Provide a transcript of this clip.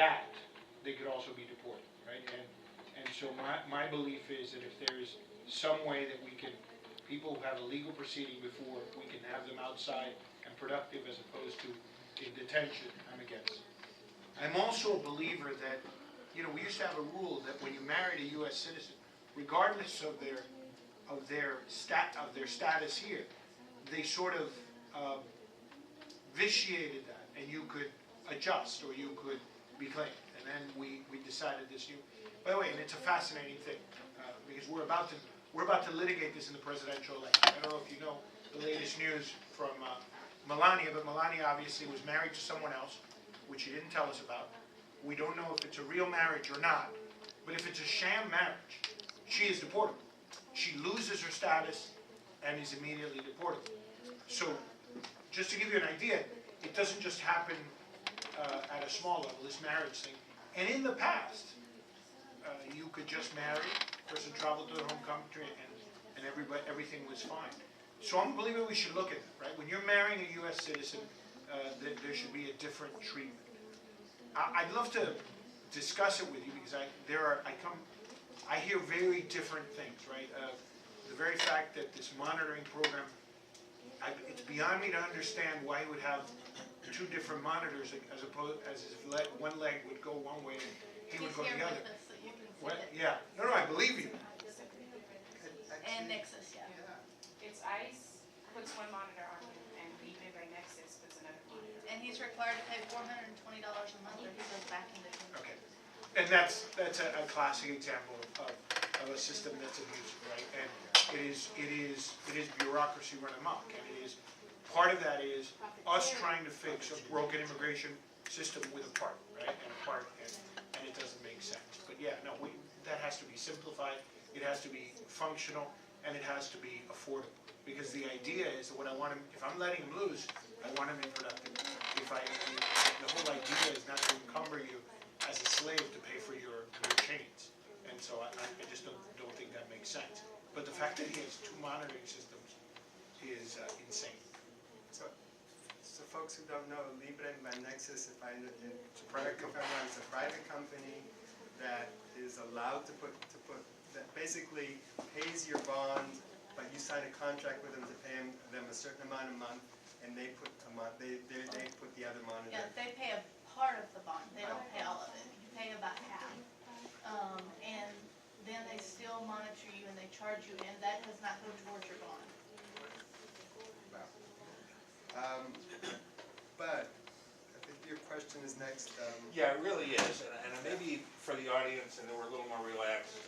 that, they could also be deported, right? And so my belief is that if there's some way that we can, people who have a legal proceeding before, we can have them outside and productive as opposed to in detention, I'm against. I'm also a believer that, you know, we used to have a rule that when you married a U.S. citizen, regardless of their status here, they sort of vitiated that, and you could adjust or you could be claimed. And then we decided this new. By the way, and it's a fascinating thing because we're about to litigate this in the presidential election. I don't know if you know the latest news from Melania, but Melania obviously was married to someone else, which she didn't tell us about. We don't know if it's a real marriage or not, but if it's a sham marriage, she is deportable. She loses her status and is immediately deportable. So, just to give you an idea, it doesn't just happen at a small level, this marriage thing. And in the past, you could just marry, person traveled to their home country, and everything was fine. So I'm believing we should look at that, right? When you're marrying a U.S. citizen, there should be a different treatment. I'd love to discuss it with you because I hear very different things, right? The very fact that this monitoring program, it's beyond me to understand why you would have two different monitors as if one leg would go one way and he would go the other. What? Yeah. No, I believe you. And Nexus, yeah. It's ICE puts one monitor on you, and even by Nexus puts another monitor. And he's required to pay $420 a month or he goes back into control. Okay. And that's a classic example of a system that's abusive, right? And it is bureaucracy run amok, and it is part of that is us trying to fix a broken immigration system with a part, right? And it doesn't make sense. But yeah, no, that has to be simplified. It has to be functional, and it has to be affordable. Because the idea is that what I want him, if I'm letting him loose, I want him to be productive. The whole idea is not to encumber you as a slave to pay for your chains. And so I just don't think that makes sense. But the fact that he has two monitoring systems is insane. So folks who don't know, Libre by Nexus, it's a private company that is allowed to put that basically pays your bond, but you sign a contract with them to pay them a certain amount a month, and they put they put the other monitor. Yeah, they pay a part of the bond. They don't pay all of it. You pay about half, and then they still monitor you and they charge you, and that does not go towards your bond. Wow. But I think your question is next. Yeah, it really is, and maybe for the audience, and then we're a little more relaxed.